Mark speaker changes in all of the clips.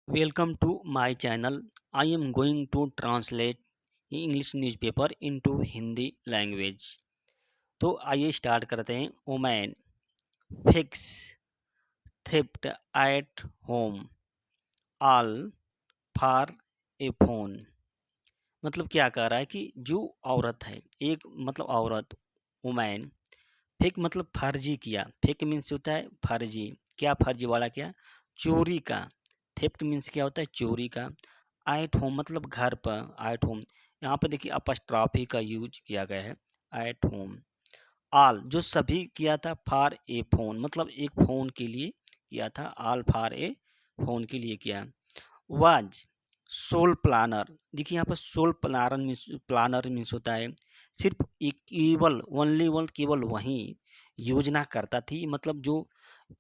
Speaker 1: Welcome to my channel. I am going to translate English newspaper into Hindi language. तो आइए start करते हैं। Woman fix theft at home all for a phone. मतलब क्या कह रहा है कि जो औरत है, एक मतलब औरत ओमैन, फेक मतलब फर्जी किया। फेक मीन्स होता है फर्जी। क्या फर्जी वाला? क्या? चोरी का। थेफ्ट मीन्स क्या होता है? चोरी का। एट होम मतलब घर पर। एट होम यहाँ पे देखिए अपस्ट्रॉफी का यूज किया गया है। एट होम ऑल जो सभी किया था। फॉर ए फोन मतलब एक फ़ोन के लिए किया था। ऑल फॉर ए फ़ोन के लिए किया। Was sole planner. देखिए यहाँ पर सोल प्लानर मीन्स होता है सिर्फ एक, केवल ओनली वन, केवल वही योजना करता थी। मतलब जो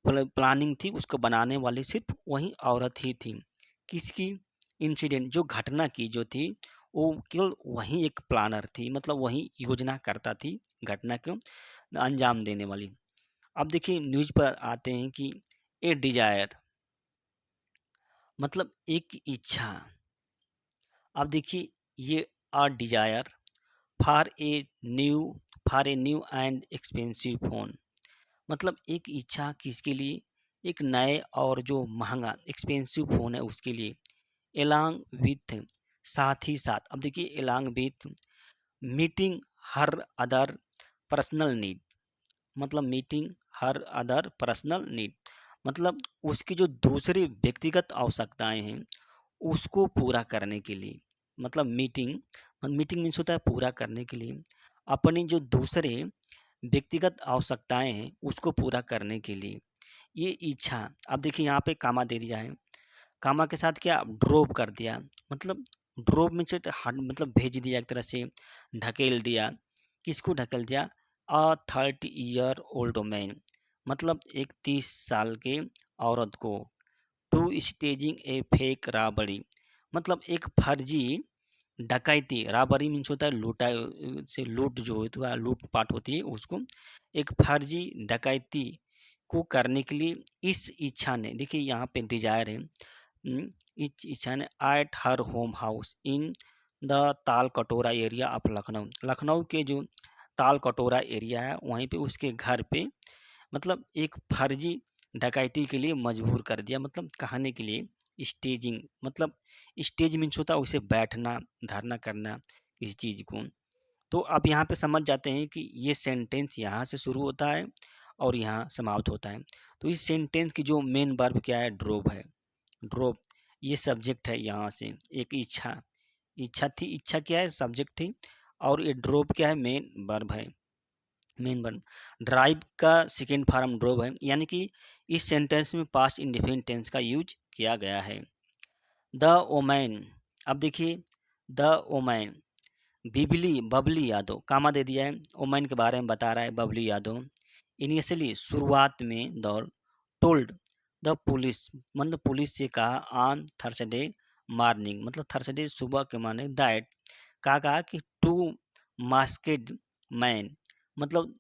Speaker 1: प्लानिंग थी उसको बनाने वाली सिर्फ वही औरत ही थी। किसकी? इंसिडेंट जो घटना की जो थी वो केवल वही एक प्लानर थी। मतलब वही योजना करता थी घटना को अंजाम देने वाली। अब देखिए न्यूज पर आते हैं कि ए डिजायर मतलब एक इच्छा। अब देखिए ये a desire for a new for a new and expensive phone. मतलब एक इच्छा किसके लिए? एक नए और जो महंगा एक्सपेंसिव फ़ोन है उसके लिए। एलॉन्ग विथ साथ ही साथ। अब देखिए along with meeting her other personal need. मतलब मीटिंग हर अदर पर्सनल नीड मतलब उसकी जो दूसरी व्यक्तिगत आवश्यकताएं हैं उसको पूरा करने के लिए। मतलब मीटिंग मीटिंग मीन्स होता है पूरा करने के लिए। अपनी जो दूसरे व्यक्तिगत आवश्यकताएं हैं उसको पूरा करने के लिए ये इच्छा। अब देखिए यहाँ पे कामा दे दिया है। कामा के साथ क्या? ड्रॉप कर दिया। मतलब ड्रॉप में से हट मतलब भेज दिया, एक तरह से ढकेल दिया। किसको ढकेल दिया? अ 30-year-old मैन मतलब एक 30 साल के औरत को। To staging a fake robbery मतलब एक फर्जी डकैती। राबरी मीन्स होता है लूटा से लूट, जो होता है लूट पाट होती है उसको। एक फर्जी डकैती को करने के लिए इस इच्छा ने, देखिए यहाँ पे डिजायर है। इस इच्छा ने at her home house in the ताल कटोरा एरिया ऑफ लखनऊ। लखनऊ के जो ताल कटोरा एरिया है वहीं पे उसके घर पे मतलब एक फर्जी डकैती के लिए मजबूर कर दिया। मतलब कहने के लिए स्टेजिंग मतलब स्टेज मीन्स होता है उसे बैठना, धरना करना किसी चीज़ को। तो अब यहाँ पे समझ जाते हैं कि ये सेंटेंस यहाँ से शुरू होता है और यहाँ समाप्त होता है। तो इस सेंटेंस की जो मेन वर्ब क्या है? ड्रोव है। ड्रोव ये सब्जेक्ट है। यहाँ से एक इच्छा, इच्छा थी। इच्छा क्या है? सब्जेक्ट थी। और ये ड्रोव क्या है? मेन वर्ब है। मेन वर्ब ड्राइव का सेकेंड फॉर्म ड्रोव है। यानी कि इस सेंटेंस में पास्ट इंडेफिनिट टेंस का यूज किया गया है। The woman. अब देखिए द ओमैन बिबली बबली यादव, कामा दे दिया है। ओमैन के बारे में बता रहा है बबली यादव। इनिशियली शुरुआत में दौर टोल्ड द पुलिस मतलब पुलिस से कहा ऑन थर्सडे मॉर्निंग मतलब थर्सडे सुबह के माने दैट कहा कि टू मास्केड मैन मतलब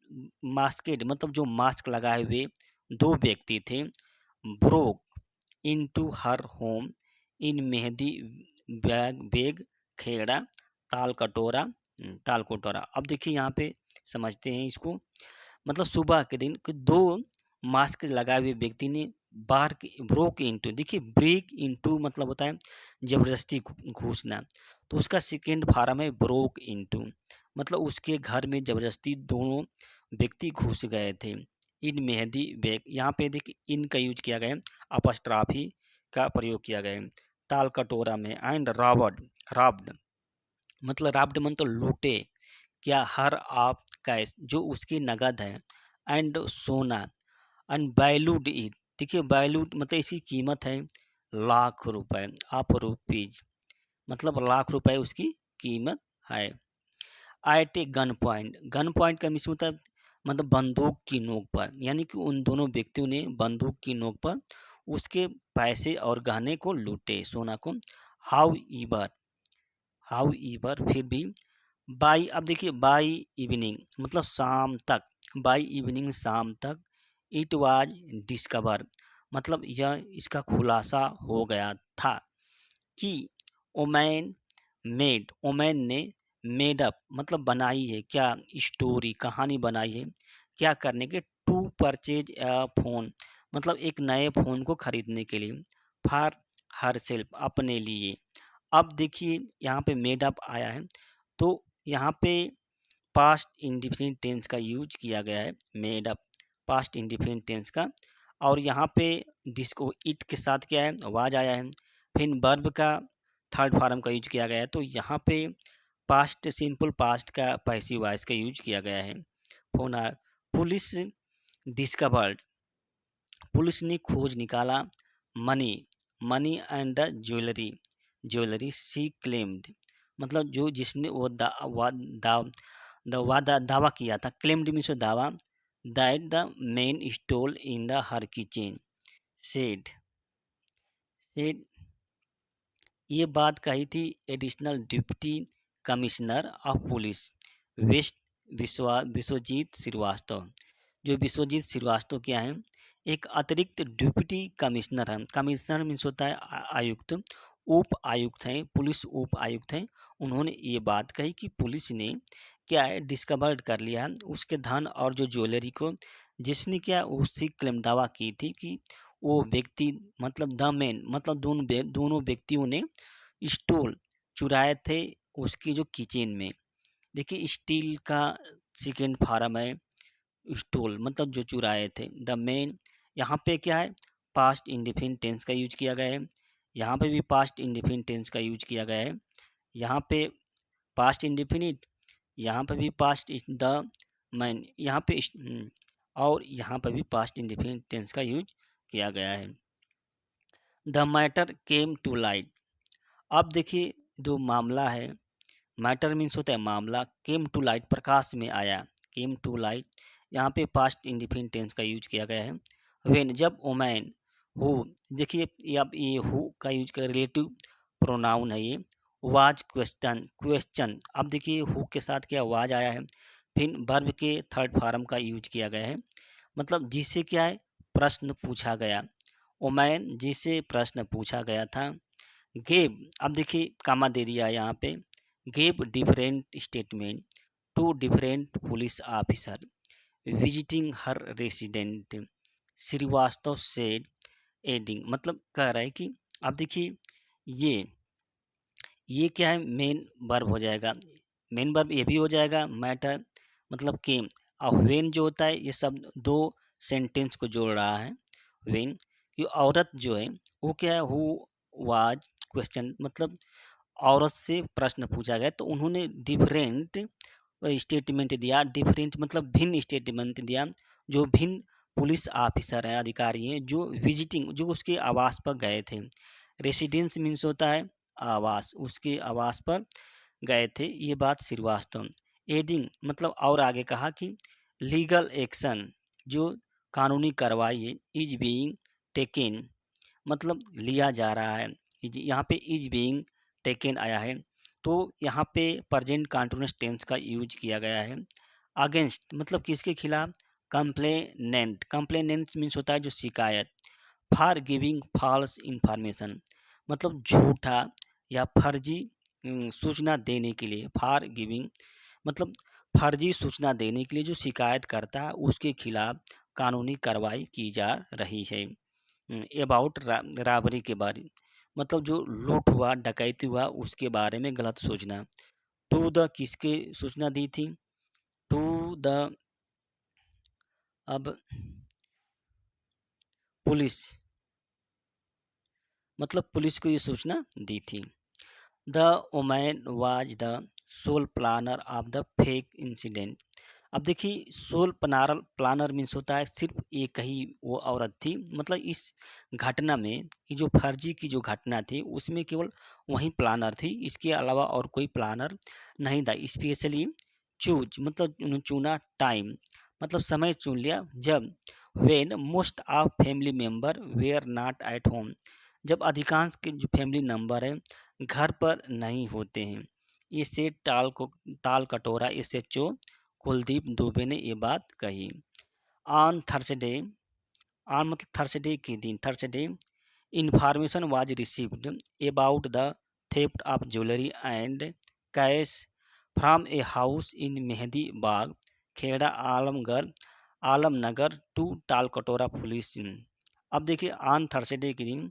Speaker 1: मास्केड मतलब जो मास्क लगाए हुए दो व्यक्ति थे। Broke into her home in Mehndi Bagh Beg Kheda Tal Katora. ताल कटोरा। अब देखिए यहाँ पे समझते हैं इसको। मतलब सुबह के दिन कि दो मास्क लगाए हुए व्यक्ति ने बार ब्रोक इनटू, देखिए ब्रेक इनटू मतलब होता है जबरदस्ती घुसना। तो उसका सेकेंड फॉर्म है ब्रोक इनटू मतलब उसके घर में जबरदस्ती दोनों व्यक्ति घुस गए थे। इन मेहंदी बैग, यहाँ पे देखिए इन का यूज किया गया है, अपस्ट्राफी का प्रयोग किया गया है। ताल कटोरा में एंड राब्ड मतलब राब्ड मन तो लूटे। क्या? हर आप कैश जो उसकी नगद है। एंड सोना एंड वैल्यूड इट, देखिए वैल्यूड मतलब इसकी कीमत है लाख रुपए। ऑफ रुपीज मतलब लाख रुपए उसकी कीमत है। एट ए गन पॉइंट का मिस होता है मतलब बंदूक की नोक पर। यानी कि उन दोनों व्यक्तियों ने बंदूक की नोक पर उसके पैसे और गहने को लूटे, सोना को। हाउ ईवर फिर भी बाई। अब देखिए बाई इवनिंग मतलब शाम तक। बाई इवनिंग शाम तक। इट वाज डिस्कवर मतलब यह इसका खुलासा हो गया था कि ओमैन ने मेड अप मतलब बनाई है क्या, स्टोरी कहानी बनाई है क्या करने के, टू परचेज अ फोन मतलब एक नए फोन को खरीदने के लिए, फॉर हर सेल्फ अपने लिए। अब देखिए यहाँ पे मेड अप आया है, तो यहाँ पे पास्ट इंडिफिनिट टेंस का यूज किया गया है, made up past indefinite tense का। और यहाँ पे जिसको इट के साथ क्या है, वाज आया है। फिर वर्ब का थर्ड फॉर्म का यूज किया गया है, तो यहाँ पे पास्ट सिंपल पास्ट का पैसिव वॉइस का यूज किया गया है। फोन पुलिस डिस्कवर्ड पुलिस ने खोज निकाला, money money and the jewellery she claimed मतलब जो जिसने वो दावा किया था, क्लेम्ड मीन्स दावा, that the man stole in the her kitchen, said said ये बात कही थी additional deputy commissioner of police west Vishwajeet Srivastava. जो विश्वजीत श्रीवास्तव क्या है, एक अतिरिक्त डिप्टी कमिश्नर है। कमिश्नर मीन्स होता है आयुक्त, उप आयुक्त हैं, पुलिस उप आयुक्त हैं। उन्होंने ये बात कही कि पुलिस ने क्या है डिस्कवर्ड कर लिया है उसके धन और जो ज्वेलरी को, जिसने क्या उसकी क्लेम दावा की थी कि वो व्यक्ति मतलब द मैन मतलब दोनों व्यक्तियों ने स्टोल चुराए थे उसकी जो किचन में। देखिए स्टील का सेकेंड फॉर्म है स्टोल मतलब जो चुराए थे, द मेन। यहाँ पे क्या है पास्ट इंडिफिनिट टेंस का यूज किया गया है, यहाँ पे भी पास्ट इंडिफिनिट टेंस का यूज किया गया है। यहाँ पे पास्ट इंडिफिनिट, यहाँ पे भी पास्ट द मैन, यहाँ पे और यहाँ पे भी पास्ट इंडिफिनिट टेंस का यूज किया गया है। The matter came to light. अब देखिए जो मामला है, मैटर मीन्स होता है मामला, केम टू लाइट प्रकाश में आया, केम टू लाइट यहाँ पे पास्ट इंडिफिनिट टेंस का यूज किया गया है। व्हेन जब ओमैन हु, देखिए अब ये हु का यूज कर रिलेटिव प्रोनाउन है ये, वाज क्वेश्चन अब देखिए हु के साथ क्या वाज आया है, फिर वर्ब के थर्ड फॉर्म का यूज किया गया है, मतलब जिससे क्या है प्रश्न पूछा गया, ओमैन जिसे प्रश्न पूछा गया था। गेव अब देखिए कामा दे दिया है यहाँ पे, gave different statement to different police officer visiting her resident, Srivastava said adding मतलब कह रहा है कि अब देखिए ये ये क्या है मेन वर्ब हो जाएगा, मेन वर्ब ये भी हो जाएगा मैटर मतलब केम। और वेन जो होता है ये सब दो सेंटेंस को जोड़ रहा है, वेन कि औरत जो है वो क्या है हु वाज क्वेश्चन मतलब औरत से प्रश्न पूछा गया, तो उन्होंने डिफरेंट स्टेटमेंट दिया, डिफरेंट मतलब भिन्न स्टेटमेंट दिया, जो भिन्न पुलिस ऑफिसर हैं अधिकारी हैं जो विजिटिंग जो उसके आवास पर गए थे, रेसिडेंस मीन्स होता है आवास, उसके आवास पर गए थे, ये बात श्रीवास्तव। एडिंग मतलब और आगे कहा कि लीगल एक्शन जो कानूनी कार्रवाई है, इज बीइंग टेकन मतलब लिया जा रहा है, यहाँ पे इज बीइंग टेकन आया है, तो यहाँ पे प्रेजेंट कंटीन्यूअस टेंस का यूज किया गया है। अगेंस्ट मतलब किसके खिलाफ, कंप्लेनेंट मीन्स होता है जो शिकायत, फॉर गिविंग फॉल्स इंफॉर्मेशन मतलब झूठा या फर्जी सूचना देने के लिए, फॉर गिविंग मतलब फर्जी सूचना देने के लिए जो शिकायत करता है उसके खिलाफ कानूनी कार्रवाई की जा रही है। अबाउट राबरी के बारे मतलब जो लूट हुआ डकैती हुआ उसके बारे में गलत सूचना, टू द किसके सूचना दी थी, टू द अब पुलिस मतलब पुलिस को ये सूचना दी थी। The woman was the sole planner of the fake incident. अब देखिए सोल प्लानर मीन्स होता है सिर्फ एक ही वो औरत थी, मतलब इस घटना में ये जो फर्जी की जो घटना थी उसमें केवल वही प्लानर थी, इसके अलावा और कोई प्लानर नहीं था। स्पेशली चूज मतलब उन्होंने चुना, टाइम मतलब समय चुन लिया, जब when most of family member were not at home जब अधिकांश के जो फैमिली मेम्बर है घर पर नहीं होते हैं। इससे ताल कटोरा एसएचओ कुलदीप दुबे ने ये बात कही। ऑन थर्सडे ऑन मतलब थर्सडे के दिन, Thursday information was received about the theft of jewelry and cash from a house in Mehdi Bagh, Khera Alamnagar to Talkatora police. अब देखिए ऑन थर्सडे के दिन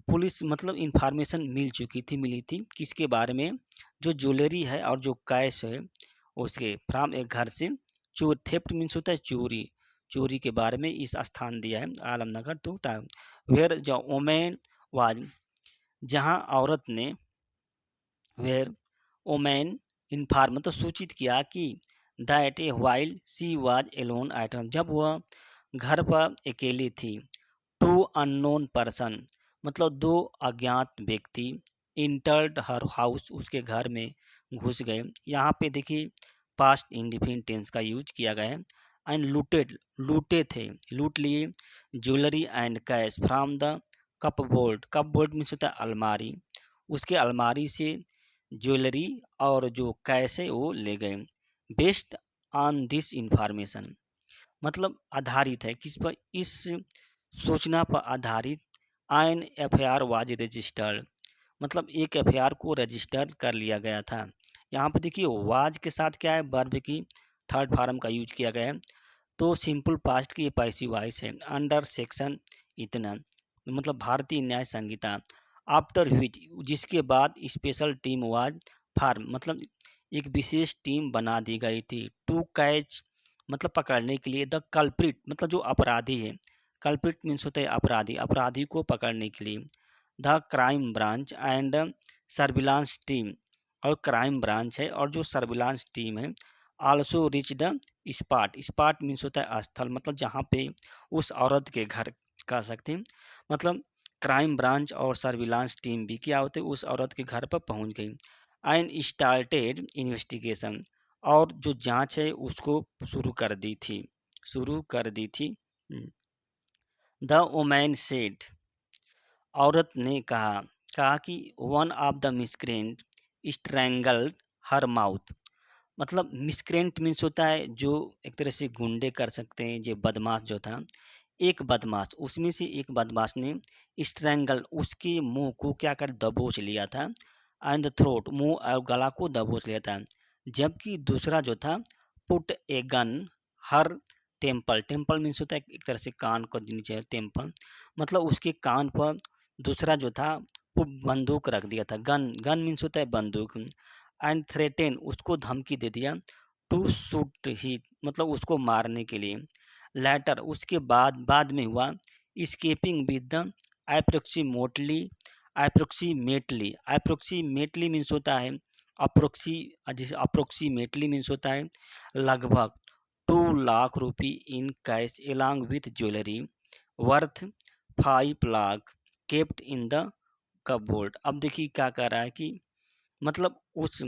Speaker 1: पुलिस मतलब इंफॉर्मेशन मिली थी किसके बारे में, जो ज्वेलरी है और जो कैश है उसके फ्राम एक घर से चोर, थेफ्ट मीन्स होता है चोरी, चोरी के बारे में इस स्थान दिया है आलमनगर टू टाउन, वेयर जो ओमेन वाज, जहां औरत ने, वेयर ओमेन इन्फॉर्म तो सूचित किया कि that a while she was alone at home, जब वह घर पर अकेली थी, टू अननोन पर्सन मतलब दो अज्ञात व्यक्ति, इंटर्ड हर हाउस उसके घर में घुस गए। यहाँ पे देखिए पास्ट इंडिफिनिट टेंस का यूज किया गया है। एंड लूटेड, लूटे थे, लूट लिए, jewellery and cash from the cupboard, cupboard means होता है अलमारी, उसके अलमारी से ज्वेलरी और जो कैश है वो ले गए। बेस्ड ऑन दिस इंफॉर्मेशन मतलब आधारित है किस पर, इस सूचना पर आधारित एन एफआईआर वाज रजिस्टर्ड मतलब एक एफआईआर को रजिस्टर कर लिया गया था। यहाँ पर देखिए वाज के साथ क्या है, वर्ब की थर्ड फॉर्म का यूज किया गया है, तो सिंपल पास्ट की ये पैसिव वॉइस है। अंडर सेक्शन इतना मतलब भारतीय न्याय संहिता, आफ्टर व्हिच जिसके बाद स्पेशल टीम वाज फार्म मतलब एक विशेष टीम बना दी गई थी, टू कैच मतलब पकड़ने के लिए, द कल्प्रिट मतलब जो अपराधी है, कल्प्रिट मीन्स होता है अपराधी, अपराधी को पकड़ने के लिए, the crime branch and surveillance team और क्राइम ब्रांच है और जो सर्विलांस टीम है, also rich the spot, spot means होता है स्थल मतलब जहाँ पे उस औरत के घर कह सकते हैं, मतलब क्राइम ब्रांच और सर्विलांस टीम भी क्या होते उस औरत के घर पर पहुंच गई। एंड स्टार्टेड इन्वेस्टिगेशन और जो जांच है उसको शुरू कर दी थी, शुरू कर दी थी। द वोमैन सेड औरत ने कहा, कहा कि one of the miscreant strangled her mouth मतलब मिसक्रेंट मीन्स होता है जो एक तरह से गुंडे कर सकते हैं, जो बदमाश जो था, एक बदमाश उसमें से एक बदमाश ने स्ट्रैंगल उसके मुंह को क्या कर दबोच लिया था, एंड द थ्रोट मुंह और गला को दबोच लिया था, जबकि दूसरा जो था put a gun her temple, temple means होता है एक तरह से कान को नीचे टेम्पल मतलब उसके कान पर दूसरा जो था वो बंदूक रख दिया था, गन, गन मीन्स होता है बंदूक, एंड थ्रेटेन उसको धमकी दे दिया, टू शूट ही मतलब उसको मारने के लिए, लैटर उसके बाद में हुआ, escaping with the approximately, approximately, approximately means होता है अप्रोक्सी, जैसे अप्रोक्सीमेटली मीन्स होता है लगभग, 2 lakh rupee in cash along with jewellery worth 5 lakh kept in the cupboard. अब देखिए क्या कर रहा है कि मतलब उस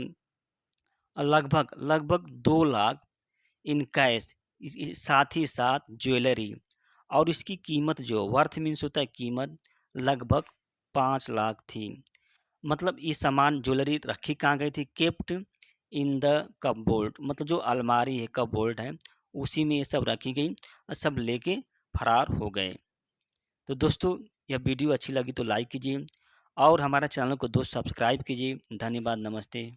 Speaker 1: लगभग लगभग 2 लाख इन कैश, साथ ही साथ ज्वेलरी और इसकी कीमत जो वर्थ मीन्स होता है कीमत, लगभग 5 लाख थी। मतलब ये सामान ज्वेलरी रखी कहाँ गई थी, केप्ट इन द कपबोर्ड मतलब जो अलमारी है कपबोर्ड है उसी में ये सब रखी गई और सब लेके फरार हो गए। तो दोस्तों यह वीडियो अच्छी लगी तो लाइक कीजिए और हमारा चैनल को दोस्त सब्सक्राइब कीजिए। धन्यवाद, नमस्ते।